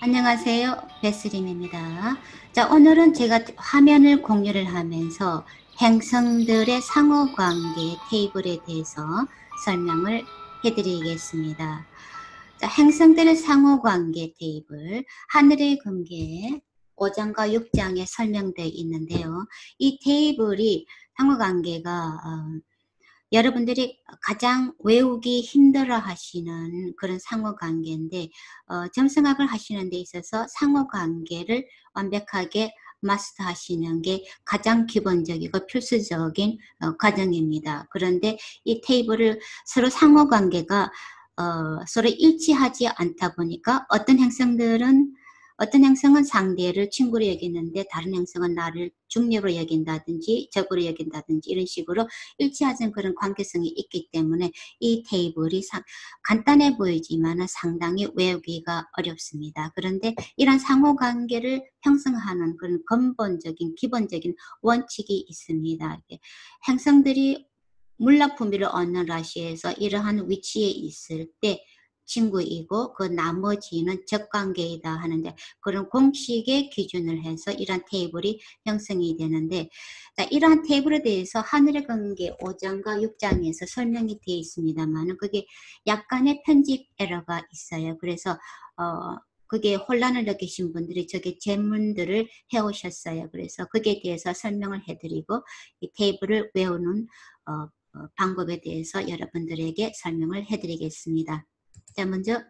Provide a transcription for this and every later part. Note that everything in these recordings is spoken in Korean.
안녕하세요. 베스림입니다. 자, 오늘은 제가 화면을 공유를 하면서 행성들의 상호관계 테이블에 대해서 설명을 해드리겠습니다. 자, 행성들의 상호관계 테이블, 하늘의 금계 5장과 6장에 설명되어 있는데요. 이 테이블이 상호관계가 여러분들이 가장 외우기 힘들어 하시는 그런 상호관계인데 점성학을 하시는 데 있어서 상호관계를 완벽하게 마스터하시는 게 가장 기본적이고 필수적인 과정입니다. 그런데 이 테이블을 서로 상호관계가 서로 일치하지 않다 보니까 어떤 행성은 상대를 친구로 여기는데 다른 행성은 나를 중립으로 여긴다든지 적으로 여긴다든지 이런 식으로 일치하는 그런 관계성이 있기 때문에 이 테이블이 간단해 보이지만 상당히 외우기가 어렵습니다. 그런데 이런 상호관계를 형성하는 그런 근본적인 기본적인 원칙이 있습니다. 행성들이 물라품위를 얻는 라시에서 이러한 위치에 있을 때 친구이고 그 나머지는 적관계이다 하는데 그런 공식의 기준을 해서 이러한 테이블이 형성이 되는데 이러한 테이블에 대해서 하늘의 관계 5장과 6장에서 설명이 되어 있습니다만 그게 약간의 편집 에러가 있어요. 그래서 그게 혼란을 느끼신 분들이 저게 제문들을 해오셨어요. 그래서 그게 대해서 설명을 해드리고 이 테이블을 외우는 방법에 대해서 여러분들에게 설명을 해드리겠습니다. 자, 먼저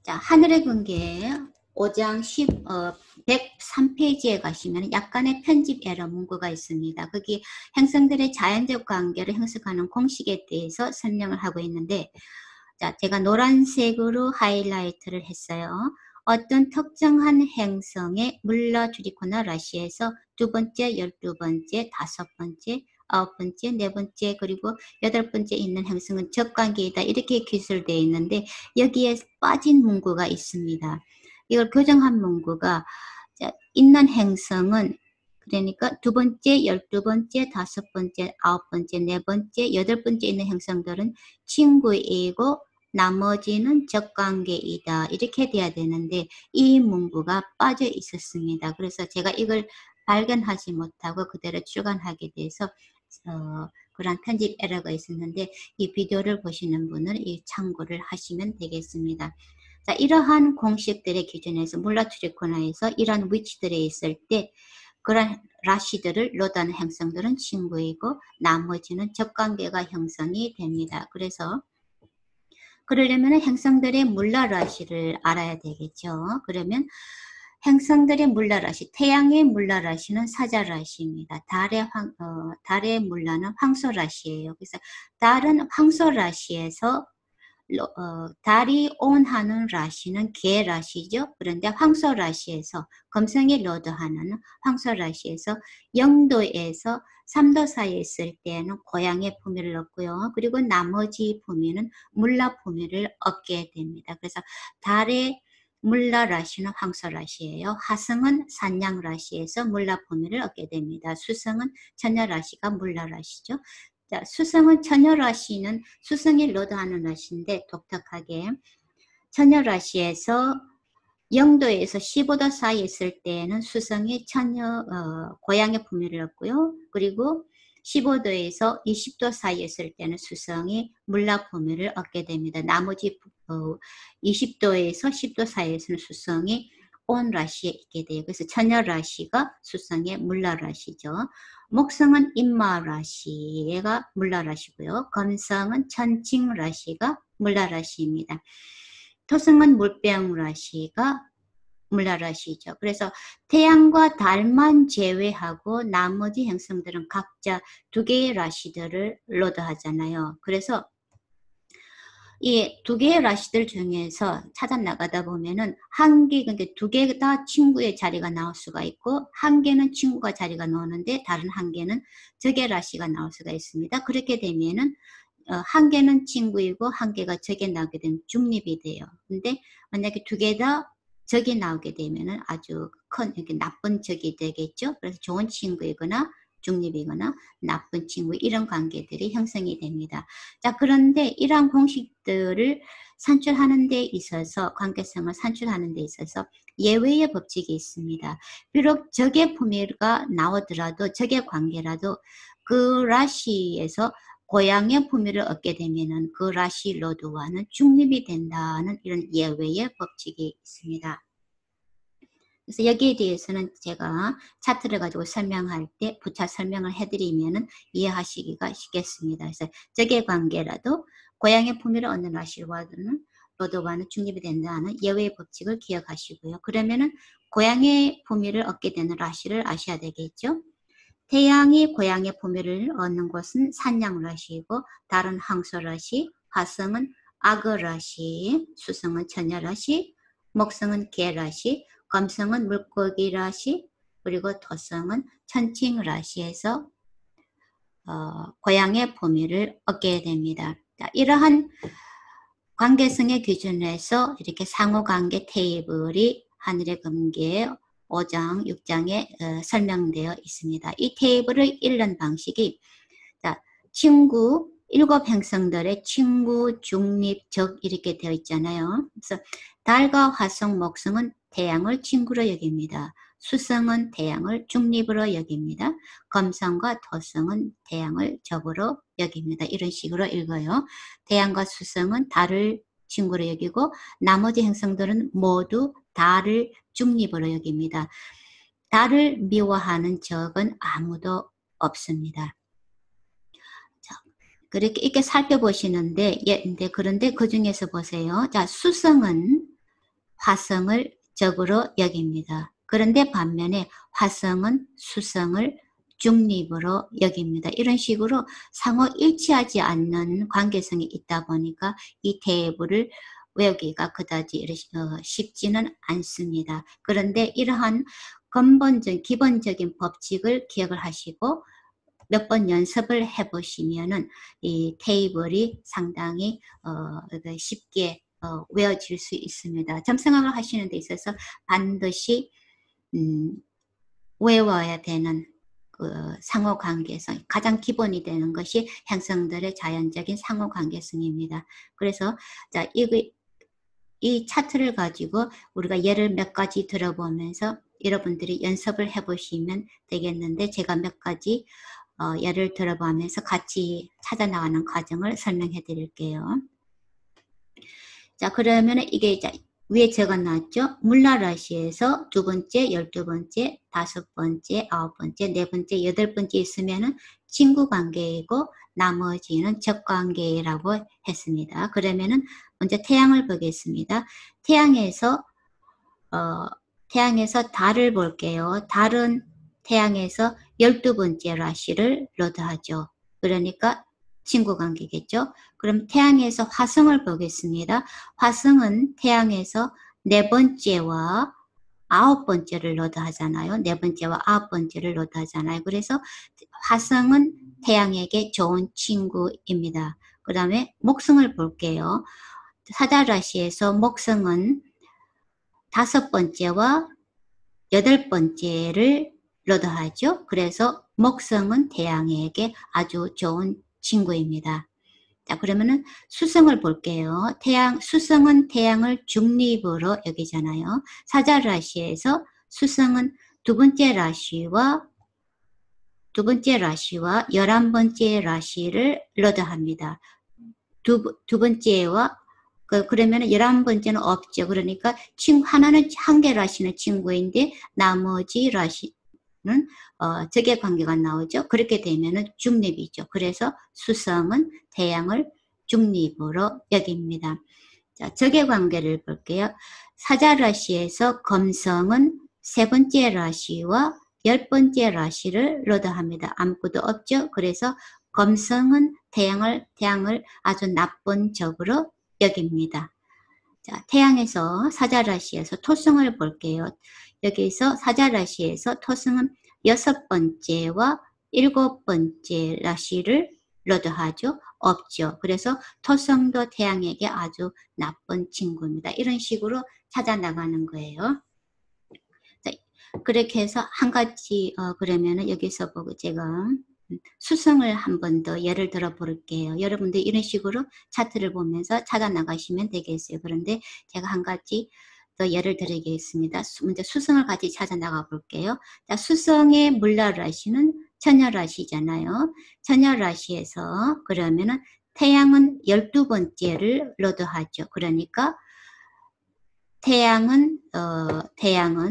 하늘의 관계 5장 103페이지에 가시면 약간의 편집 에러 문구가 있습니다. 거기 행성들의 자연적 관계를 형성하는 공식에 대해서 설명을 하고 있는데 자, 제가 노란색으로 하이라이트를 했어요. 어떤 특정한 행성의 물라 주리코나 라시에서 2번째, 12번째, 5번째, 9번째, 4번째, 그리고 8번째 있는 행성은 적관계이다. 이렇게 기술되어 있는데 여기에 빠진 문구가 있습니다. 이걸 교정한 문구가 있는 행성은 그러니까 2번째, 12번째, 5번째, 9번째, 4번째, 8번째 있는 행성들은 친구이고 나머지는 적관계이다. 이렇게 돼야 되는데 이 문구가 빠져 있었습니다. 그래서 제가 이걸 발견하지 못하고 그대로 출간하게 돼서 그런 편집 에러가 있었는데 이 비디오를 보시는 분은 이 참고를 하시면 되겠습니다. 자, 이러한 공식들의 기준에서 물라트리코나에서 이러한 위치들에 있을 때 그런 라시들을 로드하는 행성들은 친구이고 나머지는 적관계가 형성이 됩니다. 그래서 그러려면 행성들의 물라라시를 알아야 되겠죠. 그러면 행성들의 물라라시, 태양의 물라라시는 사자라시입니다. 달의 물라는 황소라시예요. 그래서 달은 황소라시에서 달이 온하는 라시는 개라시죠. 그런데 황소라시에서 금성이 로드하는 황소라시에서 0도에서 3도 사이에 있을 때는 고양의 품위를 얻고요. 그리고 나머지 품위는 물라 품위를 얻게 됩니다. 그래서 달의 물라라시는 황소라시예요. 화성은 산양라시에서 물라 품위를 얻게 됩니다. 수성은 처녀라시가 물라라시죠. 자, 수성은 처녀라시는 수성이 로드하는 라시인데 독특하게 처녀라시에서 0도에서 15도 사이에 있을 때는 수성이 고양의 품위를 얻고요. 그리고 15도에서 20도 사이에 있을 때는 수성이 물라 품위를 얻게 됩니다. 나머지 20도에서 10도 사이에서는 수성이 온 라시에 있게 돼요. 그래서 처녀라시가 수성의 물라라시죠. 목성은 임마라시가 물라라시고요. 금성은 천칭라시가 물라라시입니다. 토성은 물병라시가 물라라시죠. 그래서 태양과 달만 제외하고 나머지 행성들은 각자 2개의 라시들을 로드하잖아요. 그래서 이 2개의 라시들 중에서 찾아 나가다 보면은 그러니까 2개 다 친구의 자리가 나올 수가 있고 1개는 친구가 자리가 나오는데 다른 1개는 적의 라시가 나올 수가 있습니다. 그렇게 되면은 1개는 친구이고 1개가 적에 나오게 되면 중립이 돼요. 근데 만약에 2개 다 적이 나오게 되면은 아주 큰 이렇게 나쁜 적이 되겠죠. 그래서 좋은 친구이거나 중립이거나 나쁜 친구 이런 관계들이 형성이 됩니다. 자, 그런데 이러한 공식들을 산출하는 데 있어서 관계성을 산출하는 데 있어서 예외의 법칙이 있습니다. 비록 적의 품위가 나오더라도 적의 관계라도 그 라시에서 고양의 품위를 얻게 되면은 그 라시 로드와는 중립이 된다는 이런 예외의 법칙이 있습니다. 그래서 여기에 대해서는 제가 차트를 가지고 설명할 때 부차 설명을 해드리면은 이해하시기가 쉽겠습니다. 그래서 적의 관계라도 고양의 품위를 얻는 라시와는 로드와는 중립이 된다는 예외의 법칙을 기억하시고요. 그러면은 고양의 품위를 얻게 되는 라시를 아셔야 되겠죠. 태양이 고양의 품위를 얻는 곳은 산양라시이고 다른 항소라시, 화성은 악어라시, 수성은 처녀라시, 목성은 개라시, 금성은 물고기라시, 그리고 토성은 천칭라시에서 고양의 품위를 얻게 됩니다. 자, 이러한 관계성의 기준에서 이렇게 상호관계 테이블이 하늘의 금계에 5장, 6장에 설명되어 있습니다. 이 테이블을 읽는 방식이 자, 친구, 7 행성들의 친구, 중립, 적 이렇게 되어 있잖아요. 그래서 달과 화성, 목성은 태양을 친구로 여깁니다. 수성은 태양을 중립으로 여깁니다. 금성과 토성은 태양을 적으로 여깁니다. 이런 식으로 읽어요. 태양과 수성은 달을 친구로 여기고 나머지 행성들은 모두 달을 중립으로 여깁니다. 달을 미워하는 적은 아무도 없습니다. 자, 그렇게 이렇게 살펴보시는데, 그런데 그 중에서 보세요. 자, 수성은 화성을 적으로 여깁니다. 그런데 반면에 화성은 수성을 중립으로 여깁니다. 이런 식으로 상호 일치하지 않는 관계성이 있다 보니까 이 테이블을 외우기가 그다지 쉽지는 않습니다. 그런데 이러한 기본적인 법칙을 기억을 하시고 몇 번 연습을 해보시면은 이 테이블이 상당히 쉽게 외워질 수 있습니다. 점성학을 하시는 데 있어서 반드시 외워야 되는 그 상호관계성, 가장 기본이 되는 것이 행성들의 자연적인 상호관계성입니다. 그래서 자, 이 차트를 가지고 우리가 예를 몇 가지 들어보면서 여러분들이 연습을 해보시면 되겠는데 제가 몇 가지 예를 들어보면서 같이 찾아나가는 과정을 설명해 드릴게요. 자, 그러면 이게 이제 위에 적어놨죠. 물라라시에서 2번째, 12번째, 5번째, 9번째, 4번째, 8번째 있으면은 친구 관계이고 나머지는 적 관계라고 했습니다. 그러면은 먼저 태양을 보겠습니다. 태양에서 달을 볼게요. 달은 태양에서 12번째 라시를 로드하죠. 그러니까 친구 관계겠죠. 그럼 태양에서 화성을 보겠습니다. 화성은 태양에서 4번째와 9번째를 로드하잖아요. 4번째와 9번째를 로드하잖아요. 그래서 화성은 태양에게 좋은 친구입니다. 그 다음에 목성을 볼게요. 사자라시에서 목성은 5번째와 8번째를 로드하죠. 그래서 목성은 태양에게 아주 좋은 친구입니다. 자, 그러면은 수성을 볼게요. 수성은 태양을 중립으로 여기잖아요. 사자라시에서 수성은 두 번째 라시와 11번째 라시를 로드합니다. 두 번째와 그러면 11번째는 없죠. 그러니까 하나는 한 개 라시는 친구인데 나머지 라시는 적의 관계가 나오죠. 그렇게 되면은 중립이죠. 그래서 수성은 태양을 중립으로 여깁니다. 자, 적의 관계를 볼게요. 사자라시에서 금성은 3번째 라시와 10번째 라시를 로드합니다. 아무것도 없죠. 그래서 금성은 태양을 아주 나쁜 적으로 여깁니다. 자, 태양에서 사자라시에서 토성을 볼게요. 여기서 사자라시에서 토성은 6번째와 7번째 라시를 로드하죠. 없죠. 그래서 토성도 태양에게 아주 나쁜 친구입니다. 이런 식으로 찾아나가는 거예요. 자, 그렇게 해서 한 가지 그러면은 여기서 보고 제가 수성을 한 번 더 예를 들어 볼게요. 여러분들 이런 식으로 차트를 보면서 찾아 나가시면 되겠어요. 그런데 제가 한 가지 더 예를 드리겠습니다. 먼저 수성을 같이 찾아 나가 볼게요. 자, 수성의 물라라시는 처녀라시잖아요. 처녀라시에서 그러면은 태양은 12번째를 로드하죠. 그러니까 태양은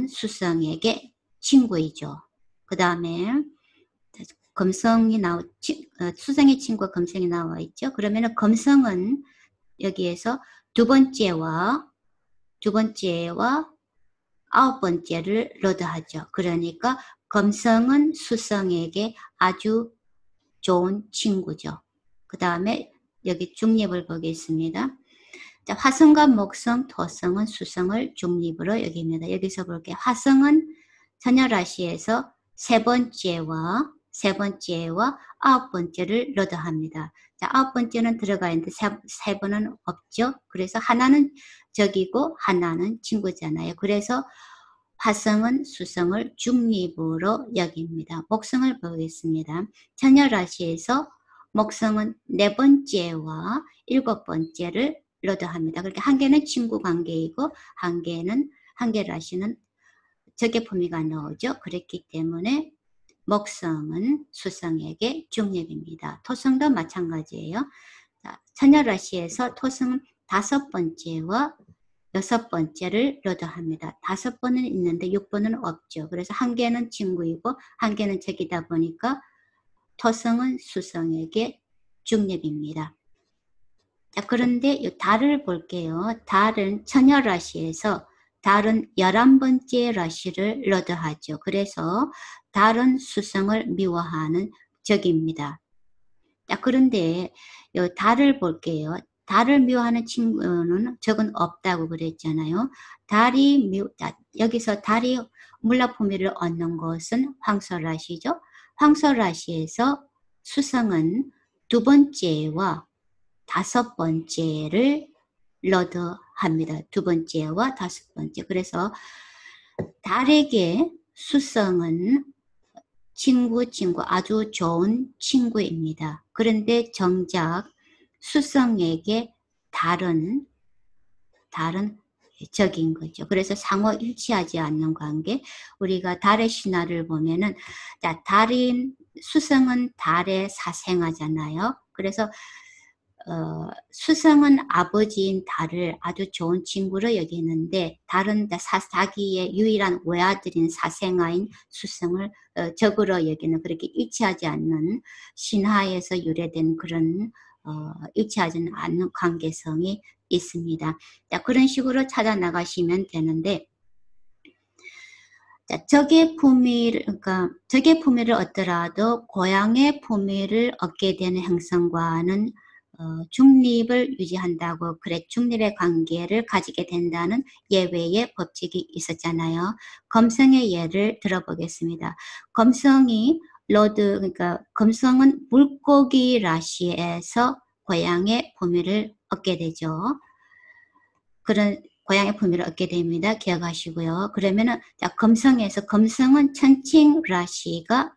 수성에게 친구이죠. 그 다음에 금성이 수성의 친구가 금성이 나와 있죠. 그러면은 금성은 여기에서 두 번째와 아홉 번째를 로드하죠. 그러니까 금성은 수성에게 아주 좋은 친구죠. 그 다음에 여기 중립을 보겠습니다. 자, 화성과 목성, 토성은 수성을 중립으로 여깁니다. 여기서 볼게요. 화성은 처녀라시에서 세 번째와 아홉 번째를 로드합니다. 자, 아홉 번째는 들어가 있는데 세 번은 없죠. 그래서 하나는 적이고 하나는 친구잖아요. 그래서 화성은 수성을 중립으로 여깁니다. 목성을 보겠습니다. 처녀라시에서 목성은 네 번째와 일곱 번째를 로드합니다. 그렇게 한 개는 친구 관계이고 한 개 라시는 적의 품위가 나오죠. 그렇기 때문에 목성은 수성에게 중립입니다. 토성도 마찬가지예요. 자, 처녀라시에서 토성은 다섯 번째와 여섯 번째를 로드합니다. 다섯 번은 있는데 6번은 없죠. 그래서 한 개는 친구이고 한 개는 적이다 보니까 토성은 수성에게 중립입니다. 자, 그런데 이 달을 볼게요. 달은 처녀라시에서 달은 11번째 라시를 로드하죠. 그래서 달은 수성을 미워하는 적입니다. 자, 그런데 이 달을 볼게요. 달을 미워하는 친구는 적은 없다고 그랬잖아요. 여기서 달이 물라품위를 얻는 것은 황소라시죠. 황소라시에서 수성은 두 번째와 다섯 번째를 로드합니다. 두 번째와 다섯 번째. 그래서 달에게 수성은 친구 아주 좋은 친구입니다. 그런데 정작 수성에게 달은 적인 거죠. 그래서 상호 일치하지 않는 관계. 우리가 달의 신화를 보면은 수성은 달에 사생하잖아요. 그래서 수성은 아버지인 달을 아주 좋은 친구로 여기는데 달은 자기의 유일한 외아들인 사생아인 수성을 적으로 여기는 그렇게 일치하지 않는 신화에서 유래된 그런 일치하지 않는 관계성이 있습니다. 자, 그런 식으로 찾아 나가시면 되는데 자, 적의 품위를 얻더라도 고향의 품위를 얻게 되는 형성과는 중립을 유지한다고 중립의 관계를 가지게 된다는 예외의 법칙이 있었잖아요. 검성의 예를 들어보겠습니다. 검성은 물고기 라시에서 고향의 품위를 얻게 되죠. 그런 고향의 품위를 얻게 됩니다. 기억하시고요. 그러면은 검성은 천칭 라시가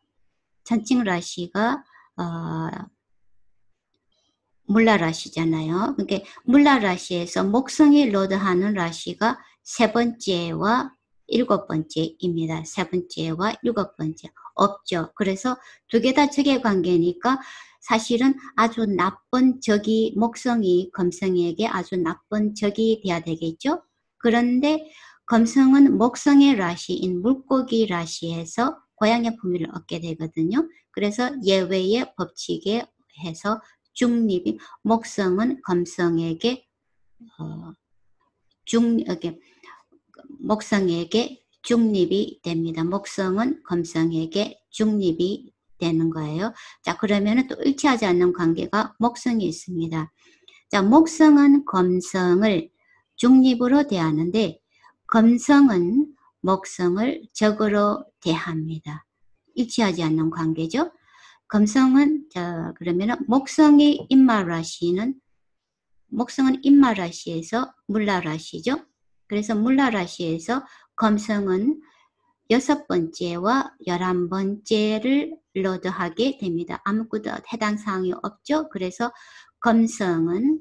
물라라시잖아요. 그러니까 물라라시에서 목성이 로드하는 라시가 세 번째와 일곱 번째입니다. 세 번째와 일곱 번째 없죠. 그래서 두 개 다 적의 관계니까 사실은 아주 나쁜 적이 목성이 검성에게 아주 나쁜 적이 돼야 되겠죠. 그런데 검성은 목성의 라시인 물고기 라시에서 고향의 품위를 얻게 되거든요. 그래서 예외의 법칙에 해서 중립이 목성은 검성에게 목성에게 중립이 됩니다. 목성은 검성에게 중립이 되는 거예요. 자, 그러면은 또 일치하지 않는 관계가 목성이 있습니다. 자, 목성은 검성을 중립으로 대하는데 검성은 목성을 적으로 대합니다. 일치하지 않는 관계죠. 검성은 그러면은 목성의 목성은 임마라시에서 물라라시죠. 그래서 물라라시에서 검성은 6번째와 11번째를 로드하게 됩니다. 아무것도 해당 사항이 없죠. 그래서 검성은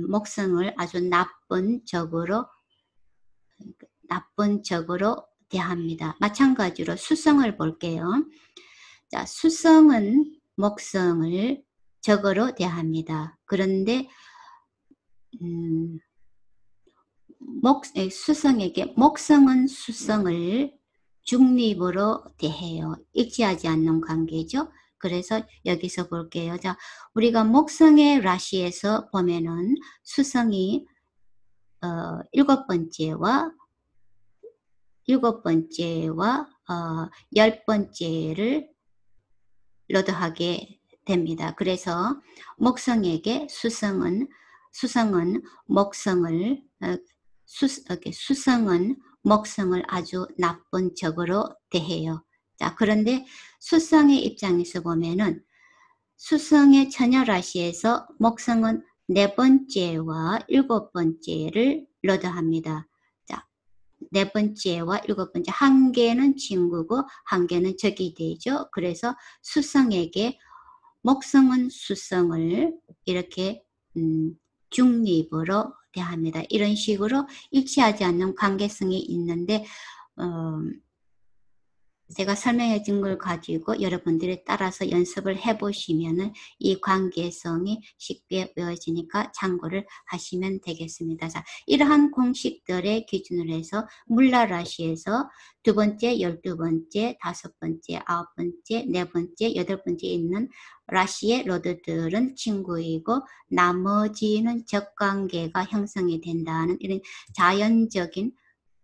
목성을 아주 나쁜 적으로 대합니다. 마찬가지로 수성을 볼게요. 자, 수성은 목성을 적으로 대합니다. 그런데 수성에게 목성은 수성을 중립으로 대해요. 일치하지 않는 관계죠. 그래서 여기서 볼게요. 자, 우리가 목성의 라시에서 보면은 수성이 7번째와 10번째를 로드하게 됩니다. 그래서 목성에게 수성은 목성을 아주 나쁜 적으로 대해요. 자, 그런데 수성의 입장에서 보면은 수성의 처녀라시에서 목성은 4번째와 7번째를 로드합니다. 자, 4번째와 7번째 한 개는 친구고 한 개는 적이 되죠. 그래서 수성에게 목성은 수성을 이렇게 중립으로 대합니다. 이런 식으로 일치하지 않는 관계성이 있는데 제가 설명해 준 걸 가지고 여러분들이 따라서 연습을 해보시면 이 관계성이 쉽게 외워지니까 참고를 하시면 되겠습니다. 자, 이러한 공식들의 기준으로 해서 물라라시에서 2번째, 12번째, 5번째, 9번째, 4번째, 8번째 있는 라시의 로드들은 친구이고 나머지는 적관계가 형성이 된다는 이런 자연적인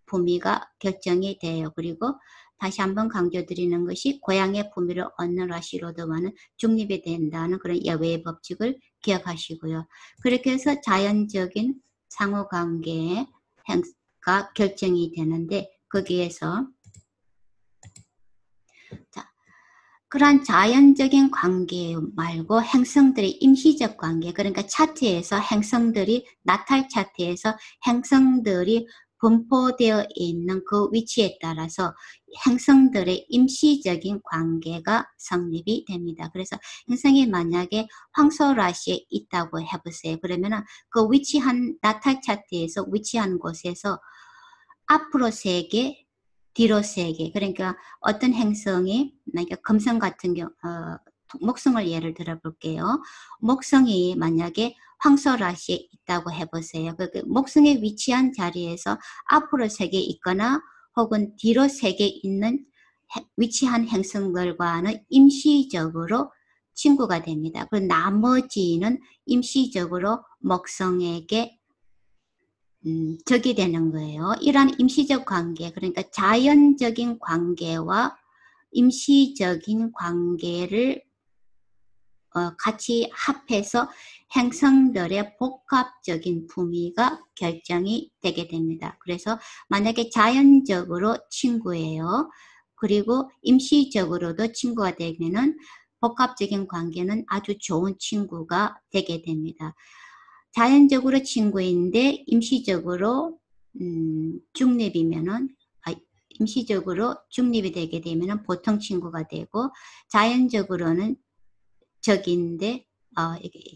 범위가 결정이 돼요. 그리고 다시 한번 강조드리는 것이 고향의 품위를 얻는 라시로드와는 중립이 된다는 그런 예외의 법칙을 기억하시고요. 그렇게 해서 자연적인 상호관계가 결정이 되는데 거기에서 자, 그러한 자연적인 관계 말고 행성들의 임시적 관계, 그러니까 차트에서 행성들이 나탈 차트에서 행성들이 분포되어 있는 그 위치에 따라서 행성들의 임시적인 관계가 성립이 됩니다. 그래서 행성이 만약에 황소라시에 있다고 해보세요. 그러면 그 위치한 나탈 차트에서 위치한 곳에서 앞으로 3개, 뒤로 3개. 그러니까 어떤 행성이 만약에 금성 같은 경우 목성을 예를 들어 볼게요. 목성이 만약에 황소라시에 있다고 해보세요. 그 목성에 위치한 자리에서 앞으로 3개 있거나 혹은 뒤로 3개 있는 위치한 행성들과는 임시적으로 친구가 됩니다. 그리고 나머지는 임시적으로 목성에게 적이 되는 거예요. 이러한 임시적 관계, 그러니까 자연적인 관계와 임시적인 관계를 같이 합해서 행성들의 복합적인 범위가 결정이 되게 됩니다. 그래서 만약에 자연적으로 친구예요. 그리고 임시적으로도 친구가 되면은 복합적인 관계는 아주 좋은 친구가 되게 됩니다. 자연적으로 친구인데 임시적으로 임시적으로 중립이 되게 되면은 보통 친구가 되고 자연적으로는 적인데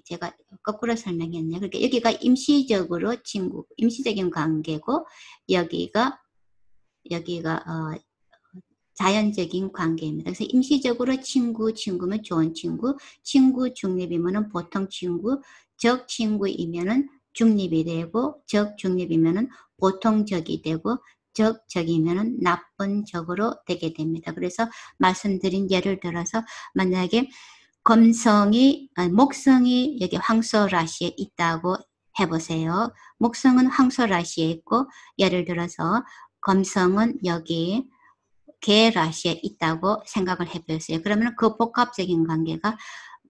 제가 거꾸로 설명했네요. 그러니까 여기가 임시적으로 친구, 임시적인 관계고 여기가 자연적인 관계입니다. 그래서 임시적으로 친구면 좋은 친구 중립이면은 보통 친구, 적 친구이면은 중립이 되고 적 중립이면은 보통 적이 되고 적 적이면은 나쁜 적으로 되게 됩니다. 그래서 말씀드린 예를 들어서 만약에 목성이 여기 황소라시에 있다고 해보세요. 목성은 황소라시에 있고 예를 들어서 검성은 여기 개라시에 있다고 생각을 해보세요. 그러면 그 복합적인 관계가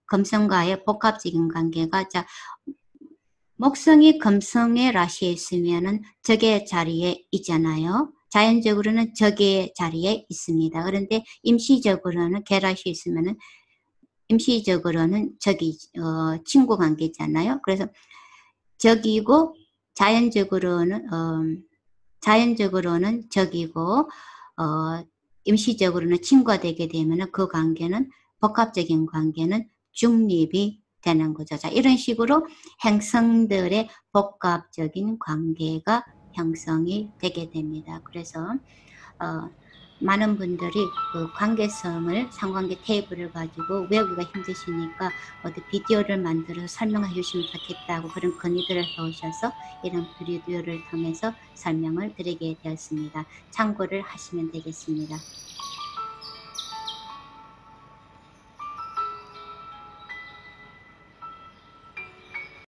금성과의 복합적인 관계가 자 목성이 금성의 라시에 있으면은 적의 자리에 있잖아요. 자연적으로는 적의 자리에 있습니다. 그런데 임시적으로는 개라시에 있으면은 임시적으로는 적이 친구 관계잖아요. 그래서 적이고 자연적으로는 적이고 임시적으로는 친구가 되게 되면 그 관계는 복합적인 관계는 중립이 되는 거죠. 자, 이런 식으로 행성들의 복합적인 관계가 형성이 되게 됩니다. 그래서 많은 분들이 그 관계성을 상관계 테이블을 가지고 외우기가 힘드시니까 어디 비디오를 만들어서 설명해 주시면 좋겠다고 그런 건의들을 해오셔서 이런 비디오를 통해서 설명을 드리게 되었습니다. 참고를 하시면 되겠습니다.